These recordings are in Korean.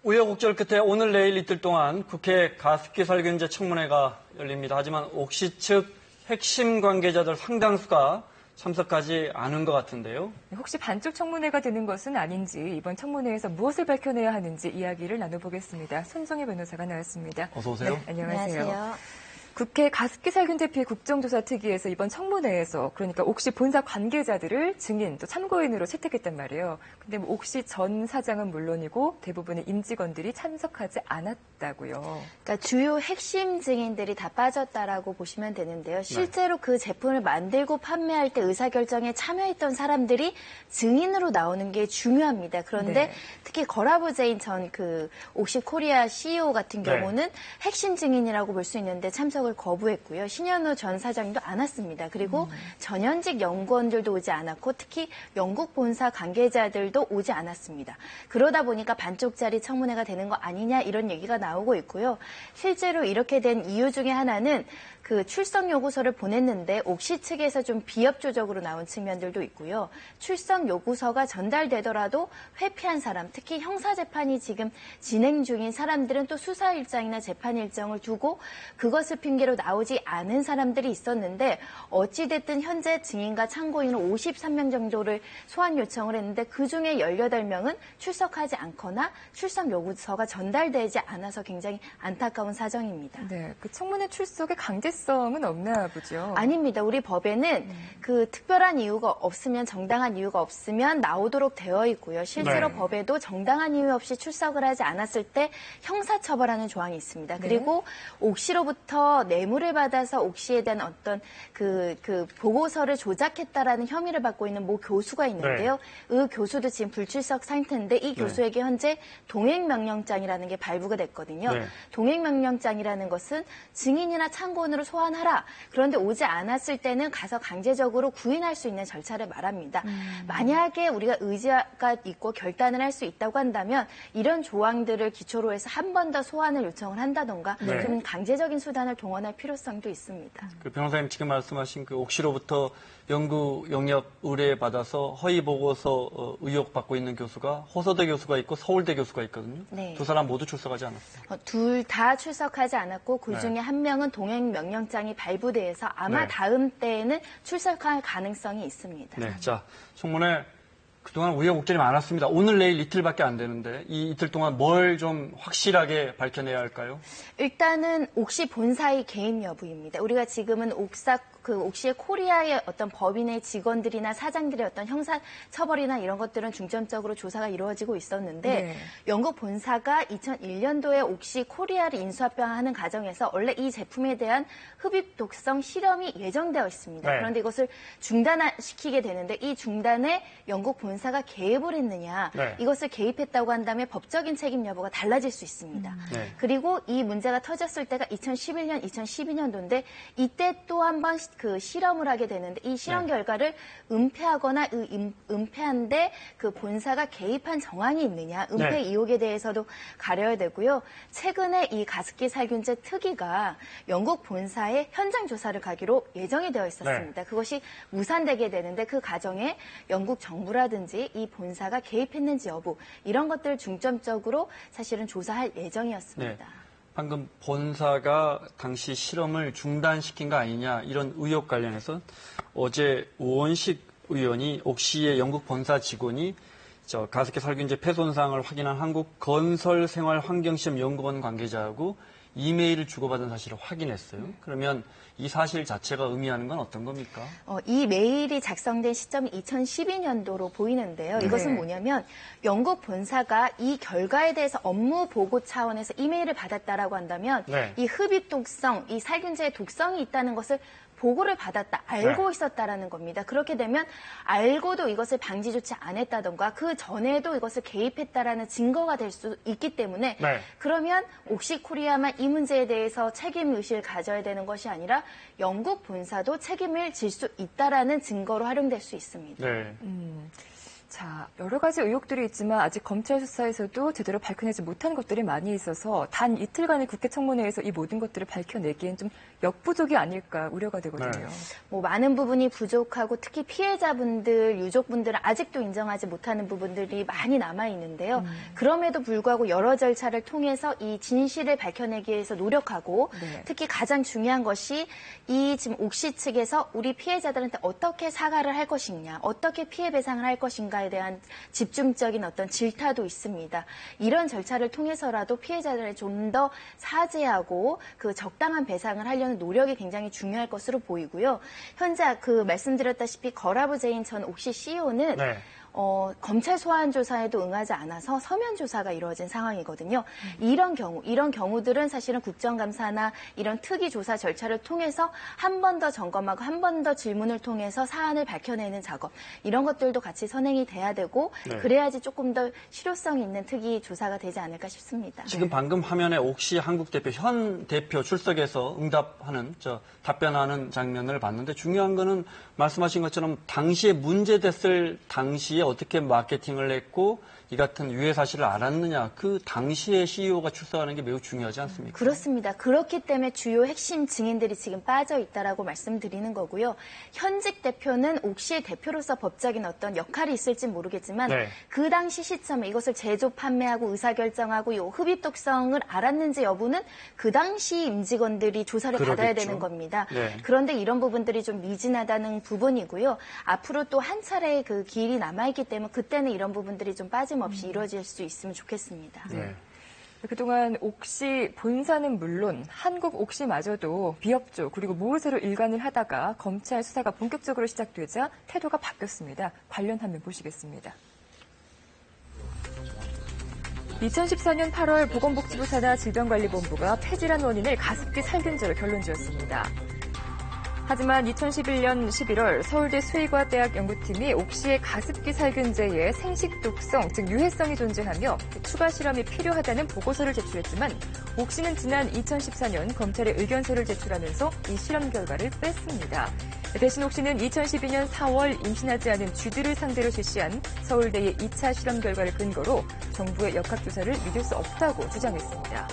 우여곡절 끝에 오늘 내일 이틀 동안 국회 가습기 살균제 청문회가 열립니다. 하지만 옥시 측 핵심 관계자들 상당수가 참석하지 않은 것 같은데요. 혹시 반쪽 청문회가 되는 것은 아닌지 이번 청문회에서 무엇을 밝혀내야 하는지 이야기를 나눠보겠습니다. 손정혜 변호사가 나왔습니다. 어서 오세요. 네, 안녕하세요. 안녕하세요. 국회 가습기 살균제 피해 국정조사 특위에서 이번 청문회에서 그러니까 옥시 본사 관계자들을 증인 또 참고인으로 채택했단 말이에요. 근데 뭐 옥시 전 사장은 물론이고 대부분의 임직원들이 참석하지 않았다고요. 그러니까 주요 핵심 증인들이 다 빠졌다라고 보시면 되는데요. 실제로 그 제품을 만들고 판매할 때 의사결정에 참여했던 사람들이 증인으로 나오는 게 중요합니다. 그런데 특히 거라부 제인 전 그 옥시 코리아 CEO 같은 경우는 핵심 증인이라고 볼 수 있는데 참석을 거부했고요. 신현우 전 사장도 안 왔습니다. 그리고 전현직 연구원들도 오지 않았고 특히 영국 본사 관계자들도 오지 않았습니다. 그러다 보니까 반쪽짜리 청문회가 되는 거 아니냐 이런 얘기가 나오고 있고요. 실제로 이렇게 된 이유 중에 하나는 그 출석 요구서를 보냈는데 옥시 측에서 좀 비협조적으로 나온 측면들도 있고요. 출석 요구서가 전달되더라도 회피한 사람, 특히 형사재판이 지금 진행 중인 사람들은 또 수사 일정이나 재판 일정을 두고 그것을 핑계로 나오지 않은 사람들이 있었는데 어찌됐든 현재 증인과 참고인은 53명 정도를 소환 요청을 했는데 그중에 18명은 출석하지 않거나 출석 요구서가 전달되지 않아서 굉장히 안타까운 사정입니다. 네, 그 청문회 출석의 강제성은 없나 보죠? 아닙니다. 우리 법에는 그 특별한 이유가 없으면 정당한 이유가 없으면 나오도록 되어 있고요. 실제로 법에도 정당한 이유 없이 출석을 하지 않았을 때 형사처벌하는 조항이 있습니다. 그리고 옥시로부터 뇌물을 받아서 옥시에 대한 어떤 그 보고서를 조작했다라는 혐의를 받고 있는 모 교수가 있는데요. 그 교수도 지금 불출석 상태인데 이 교수에게 현재 동행명령장이라는 게 발부가 됐거든요. 동행명령장이라는 것은 증인이나 참고인으로 소환하라. 그런데 오지 않았을 때는 가서 강제적으로 구인할 수 있는 절차를 말합니다. 만약에 우리가 의지가 있고 결단을 할 수 있다고 한다면 이런 조항들을 기초로 해서 한 번 더 소환을 요청을 한다던가 그런 강제적인 수단을 동원할 필요성도 있습니다. 그 변호사님 지금 말씀하신 그 옥시로부터 연구 영역 의뢰받아서 허위 보고서 의혹받고 있는 교수가 호서대 교수가 있고 서울대 교수가 있거든요. 두 사람 모두 출석하지 않았어요. 둘 다 출석하지 않았고 그중에 한 명은 동행 명령장이 발부돼서 아마 다음 때에는 출석할 가능성이 있습니다. 네, 자 청문회 그동안 우여곡절이 많았습니다. 오늘 내일 이틀밖에 안 되는데 이 이틀 동안 뭘 좀 확실하게 밝혀내야 할까요? 일단은 옥시 본사의 개입 여부입니다. 우리가 지금은 옥시의 코리아의 어떤 법인의 직원들이나 사장들의 어떤 형사 처벌이나 이런 것들은 중점적으로 조사가 이루어지고 있었는데 영국 본사가 2001년도에 옥시 코리아를 인수합병하는 과정에서 원래 이 제품에 대한 흡입 독성 실험이 예정되어 있습니다. 그런데 이것을 중단시키게 되는데 이 중단에 영국 본사가 개입을 했느냐 이것을 개입했다고 한다면 법적인 책임 여부가 달라질 수 있습니다. 그리고 이 문제가 터졌을 때가 2011년, 2012년도인데 이때 또 한 번 그 실험을 하게 되는데 이 실험 결과를 은폐하거나 은폐한데 그 본사가 개입한 정황이 있느냐 은폐 의혹에 대해서도 가려야 되고요. 최근에 이 가습기 살균제 특위가 영국 본사의 현장 조사를 가기로 예정이 되어 있었습니다. 그것이 무산되게 되는데 그 과정에 영국 정부라든지 이 본사가 개입했는지 여부 이런 것들을 중점적으로 사실은 조사할 예정이었습니다. 방금 본사가 당시 실험을 중단시킨 거 아니냐 이런 의혹 관련해서 어제 우원식 의원이 옥시의 영국 본사 직원이 가습기 살균제 폐손상을 확인한 한국건설생활환경시험연구원 관계자하고 이메일을 주고받은 사실을 확인했어요. 그러면 이 사실 자체가 의미하는 건 어떤 겁니까? 이 메일이 작성된 시점이 2012년도로 보이는데요. 이것은 뭐냐면 영국 본사가 이 결과에 대해서 업무 보고 차원에서 이메일을 받았다라고 한다면 이 흡입 독성, 이 살균제의 독성이 있다는 것을 보고를 받았다, 알고 있었다라는 겁니다. 그렇게 되면 알고도 이것을 방지 조치 안 했다던가 그 전에도 이것을 개입했다라는 증거가 될 수 있기 때문에 그러면 옥시코리아만 이 문제에 대해서 책임의식을 가져야 되는 것이 아니라 영국 본사도 책임을 질 수 있다라는 증거로 활용될 수 있습니다. 자, 여러 가지 의혹들이 있지만 아직 검찰 수사에서도 제대로 밝혀내지 못한 것들이 많이 있어서 단 이틀간의 국회 청문회에서 이 모든 것들을 밝혀내기엔 좀 역부족이 아닐까 우려가 되거든요. 뭐 많은 부분이 부족하고 특히 피해자분들, 유족분들은 아직도 인정하지 못하는 부분들이 많이 남아 있는데요. 그럼에도 불구하고 여러 절차를 통해서 이 진실을 밝혀내기 위해서 노력하고 특히 가장 중요한 것이 이 지금 옥시 측에서 우리 피해자들한테 어떻게 사과를 할 것이냐, 어떻게 피해 배상을 할 것인가에 대한 집중적인 어떤 질타도 있습니다. 이런 절차를 통해서라도 피해자들을 좀 더 사죄하고 그 적당한 배상을 하려는 노력이 굉장히 중요할 것으로 보이고요. 현재 그 말씀드렸다시피 거라부 제인 전 옥시 CEO는 검찰 소환 조사에도 응하지 않아서 서면 조사가 이루어진 상황이거든요. 이런 경우들은 사실은 국정감사나 이런 특위 조사 절차를 통해서 한 번 더 점검하고 한 번 더 질문을 통해서 사안을 밝혀내는 작업, 이런 것들도 같이 선행이 돼야 되고 그래야지 조금 더 실효성이 있는 특위 조사가 되지 않을까 싶습니다. 지금 방금 화면에 옥시 한국 대표 현 대표 출석해서 응답하는 답변하는 장면을 봤는데 중요한 거는 말씀하신 것처럼 당시에 문제됐을 당시에 어떻게 마케팅을 했고 이 같은 유해 사실을 알았느냐, 그 당시에 CEO가 출석하는 게 매우 중요하지 않습니까? 그렇습니다. 그렇기 때문에 주요 핵심 증인들이 지금 빠져 있다라고 말씀드리는 거고요. 현직 대표는 옥시의 대표로서 법적인 어떤 역할이 있을지 모르겠지만 그 당시 시점에 이것을 제조, 판매하고 의사결정하고 이 흡입 독성을 알았는지 여부는 그 당시 임직원들이 조사를 받아야 되는 겁니다. 그런데 이런 부분들이 좀 미진하다는 부분이고요. 앞으로 또 한 차례의 그 기일이 남아있기 때문에 그때는 이런 부분들이 좀 빠짐없이 이루어질 수 있으면 좋겠습니다. 그동안 옥시 본사는 물론 한국 옥시마저도 비협조 그리고 모의세로 일관을 하다가 검찰 수사가 본격적으로 시작되자 태도가 바뀌었습니다. 관련 화면 보시겠습니다. 2014년 8월 보건복지부 산하 질병관리본부가 폐질환 원인을 가습기 살균제로 결론 지었습니다. 하지만 2011년 11월 서울대 수의과대학 연구팀이 옥시의 가습기 살균제에 생식 독성, 즉 유해성이 존재하며 추가 실험이 필요하다는 보고서를 제출했지만 옥시는 지난 2014년 검찰에 의견서를 제출하면서 이 실험 결과를 뺐습니다. 대신 옥시는 2012년 4월 임신하지 않은 쥐들을 상대로 실시한 서울대의 2차 실험 결과를 근거로 정부의 역학조사를 믿을 수 없다고 주장했습니다.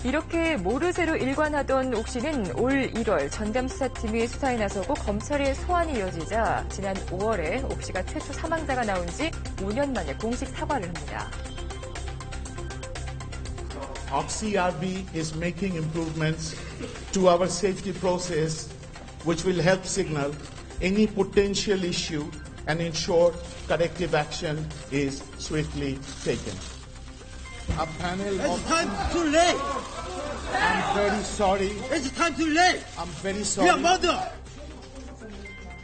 이렇게 모르쇠로 일관하던 옥시는 올 1월 전담수사팀이 수사에 나서고 검찰의 소환이 이어지자 지난 5월에 옥시가 최초 사망자가 나온 지 5년 만에 공식 사과를 합니다. Oxy RB is making improvements to our safety process which will help signal any potential issue and ensure corrective action is swiftly taken. A panel of... It's time too late. I'm very sorry. It's time too late. I'm very sorry. Your mother.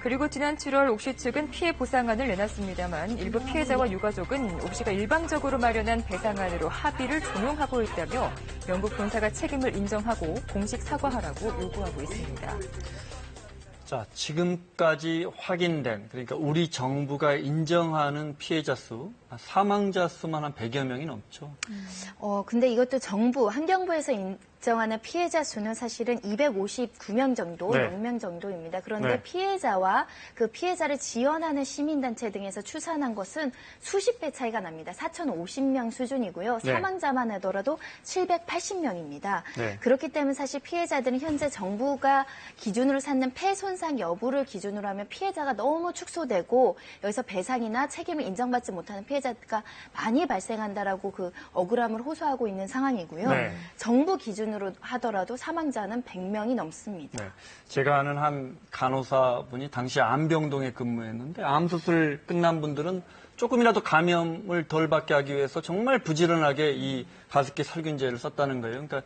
그리고 지난 7월 옥시 측은 피해 보상안을 내놨습니다만 일부 피해자와 유가족은 옥시가 일방적으로 마련한 배상안으로 합의를 종용하고 있다며 영국 본사가 책임을 인정하고 공식 사과하라고 요구하고 있습니다. 자, 지금까지 확인된, 그러니까 우리 정부가 인정하는 피해자 수, 사망자 수만 한 100여 명이 넘죠. 근데 이것도 정부, 환경부에서 인정하는 피해자 수는 사실은 259명 정도, 6명 정도입니다. 그런데 피해자와 그 피해자를 지원하는 시민단체 등에서 추산한 것은 수십 배 차이가 납니다. 4,050명 수준이고요. 사망자만 하더라도 780명입니다. 그렇기 때문에 사실 피해자들은 현재 정부가 기준으로 삼는 폐손상 여부를 기준으로 하면 피해자가 너무 축소되고 여기서 배상이나 책임을 인정받지 못하는 피해자가 많이 발생한다라고 그 억울함을 호소하고 있는 상황이고요. 정부 기준으로 하더라도 사망자는 100명이 넘습니다. 제가 아는 한 간호사분이 당시 암병동에 근무했는데 암수술 끝난 분들은 조금이라도 감염을 덜 받게 하기 위해서 정말 부지런하게 이 가습기 살균제를 썼다는 거예요. 그러니까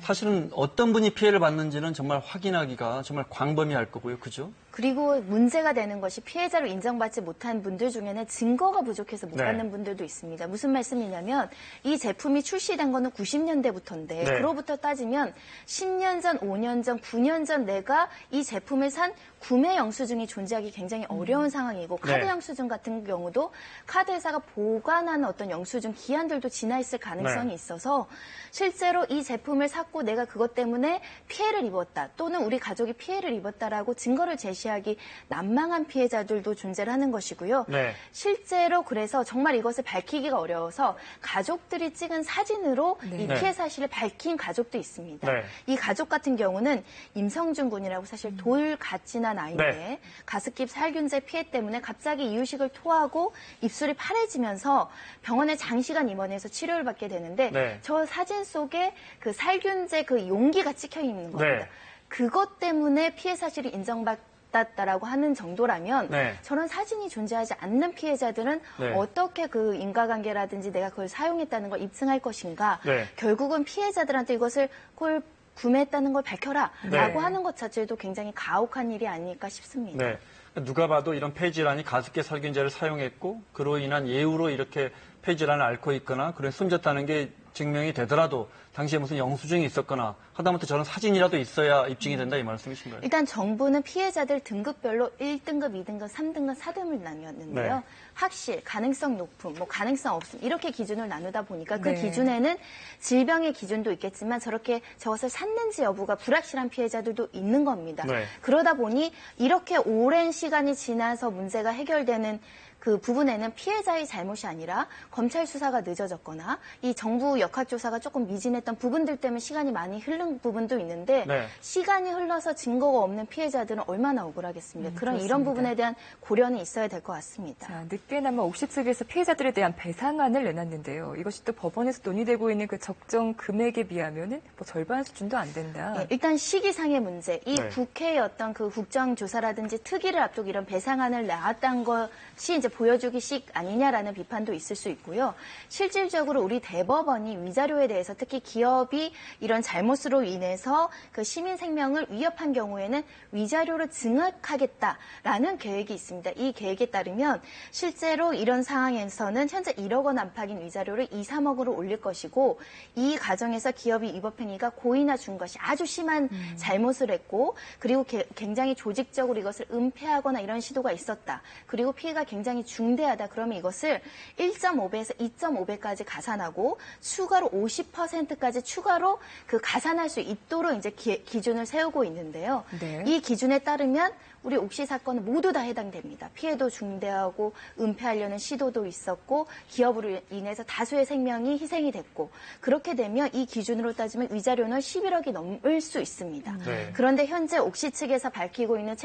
사실은 어떤 분이 피해를 받는지는 정말 확인하기가 정말 광범위할 거고요. 그죠? 그리고 문제가 되는 것이 피해자로 인정받지 못한 분들 중에는 증거가 부족해서 못 받는 분들도 있습니다. 무슨 말씀이냐면 이 제품이 출시된 거는 90년대부터인데 그로부터 따지면 10년 전, 5년 전, 9년 전 내가 이 제품을 산 구매 영수증이 존재하기 굉장히 어려운 상황이고 카드 영수증 같은 경우도 카드 회사가 보관하는 어떤 영수증 기한들도 지나 있을 가능성이 네. 있어서 실제로 이 제품을 샀고 내가 그것 때문에 피해를 입었다 또는 우리 가족이 피해를 입었다라고 증거를 제시하기 난망한 피해자들도 존재를 하는 것이고요. 네. 실제로 그래서 정말 이것을 밝히기가 어려워서 가족들이 찍은 사진으로 이 네. 피해 사실을 밝힌 가족도 있습니다. 네. 이 가족 같은 경우는 임성준 군이라고 사실 돌같이 난 아이인데 네. 가습기 살균제 피해 때문에 갑자기 이유식을 토하고 입술이 파래지면서 병원에 장시간 입원해서 치료를 받게 되는데 네. 저 사진 속에 그 살균제 그 용기가 찍혀 있는 겁니다. 네. 그것 때문에 피해 사실이 인정받았다라고 하는 정도라면 네. 저런 사진이 존재하지 않는 피해자들은 네. 어떻게 그 인과관계라든지 내가 그걸 사용했다는 걸 입증할 것인가. 네. 결국은 피해자들한테 그걸 구매했다는 걸 밝혀라 네. 라고 하는 것 자체도 굉장히 가혹한 일이 아닐까 싶습니다. 네. 누가 봐도 이런 폐질환이 가습기 살균제를 사용했고 그로 인한 예우로 이렇게 폐질환을 앓고 있거나 그런 숨졌다는 게 증명이 되더라도 당시에 무슨 영수증이 있었거나 하다못해 저런 사진이라도 있어야 입증이 된다 이 말씀이신가요? 일단 정부는 피해자들 등급별로 1등급, 2등급, 3등급, 4등을 나뉘었는데요. 네. 확실, 가능성 높음, 가능성 없음 이렇게 기준을 나누다 보니까 그 네. 기준에는 질병의 기준도 있겠지만 저렇게 저것을 샀는지 여부가 불확실한 피해자들도 있는 겁니다. 네. 그러다 보니 이렇게 오랜 시간이 지나서 문제가 해결되는 그 부분에는 피해자의 잘못이 아니라 검찰 수사가 늦어졌거나 이 정부 역학조사가 조금 미진했던 부분들 때문에 시간이 많이 흐른 부분도 있는데 네. 시간이 흘러서 증거가 없는 이들은 얼마나 억울하겠습니까? 그런 그렇습니다. 이런 부분에 대한 고려는 있어야 될 것 같습니다. 자, 늦게나마 옥시 측에서 피해자들에 대한 배상안을 내놨는데요. 이것이 또 법원에서 논의되고 있는 그 적정 금액에 비하면은 절반 수준도 안 된다. 예, 일단 시기상의 문제, 이 네. 국회의 어떤 그 국정조사라든지 특위를 앞두고 이런 배상안을 나왔던 것이 이제 보여주기식 아니냐라는 비판도 있을 수 있고요. 실질적으로 우리 대법원이 위자료에 대해서 특히 기업이 이런 잘못으로 인해서 그 시민 생명을 위협한 경우에는 위자료를 증액하겠다라는 계획이 있습니다. 이 계획에 따르면 실제로 이런 상황에서는 현재 1억 원 안팎인 위자료를 2, 3억으로 올릴 것이고 이 과정에서 기업이 위법 행위가 고의나 준 것이 아주 심한 잘못을 했고 그리고 굉장히 조직적으로 이것을 은폐하거나 이런 시도가 있었다. 그리고 피해가 굉장히 중대하다. 그러면 이것을 1.5배에서 2.5배까지 가산하고 추가로 50%까지 추가로 그 가산할 수 있도록 이제 기준을 세우고 있는데요. 네. 이 기준에 따르면 우리 옥시 사건은 모두 다 해당됩니다. 피해도 중대하고 은폐하려는 시도도 있었고 기업으로 인해서 다수의 생명이 희생이 됐고 그렇게 되면 이 기준으로 따지면 위자료는 11억이 넘을 수 있습니다. 네. 그런데 현재 옥시 측에서 밝히고 있는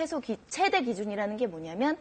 최대 기준이라는 게 뭐냐면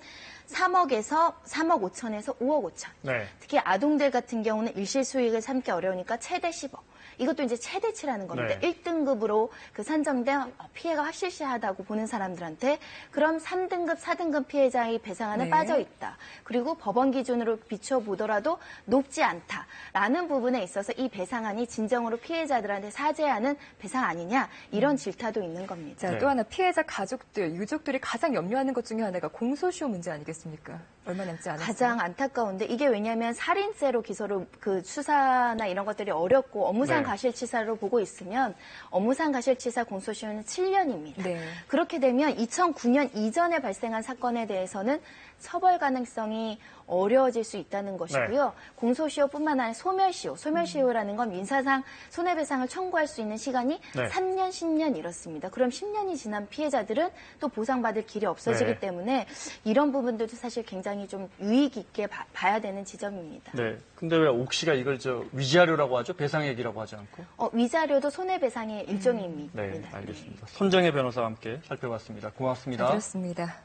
3억 5천에서 5억 5천. 네. 특히 아동들 같은 경우는 일실 수익을 참기 어려우니까 최대 10억. 이것도 이제 최대치라는 겁니다. 네. 1등급으로 그 산정된 피해가 확실시하다고 보는 사람들한테 그럼 3등급, 4등급 피해자의 배상안에 네. 빠져 있다. 그리고 법원 기준으로 비춰보더라도 높지 않다라는 부분에 있어서 이 배상안이 진정으로 피해자들한테 사죄하는 배상 아니냐 이런 질타도 있는 겁니다. 자, 네. 또 하나 피해자 가족들, 유족들이 가장 염려하는 것 중에 하나가 공소시효 문제 아니겠습니까? 얼마 남지 않았어요. 가장 안타까운데 이게 왜냐하면 살인죄로 기소를 그 수사나 이런 것들이 어렵고 업무상 네. 가실치사로 보고 있으면 업무상 가실치사 공소시효는 7년입니다. 네. 그렇게 되면 2009년 이전에 발생한 사건에 대해서는 처벌 가능성이 어려워질 수 있다는 것이고요. 공소시효뿐만 아니라 소멸시효라는 건 민사상 손해배상을 청구할 수 있는 시간이 네. 3년, 10년 이렇습니다. 그럼 10년이 지난 피해자들은 또 보상받을 길이 없어지기 네. 때문에 이런 부분들도 사실 굉장히 좀 유의 깊게 봐야 되는 지점입니다. 네. 근데 왜 옥시가 이걸 위자료라고 하죠? 배상액이라고 하지 않고? 위자료도 손해배상의 일종입니다. 네, 알겠습니다. 손정혜 변호사와 함께 살펴봤습니다. 고맙습니다. 그렇습니다.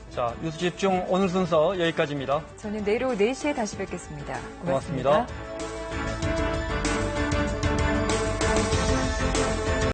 자, 뉴스 집중 오늘 순서 여기까지입니다. 저는 내일 오후 4시에 다시 뵙겠습니다. 고맙습니다.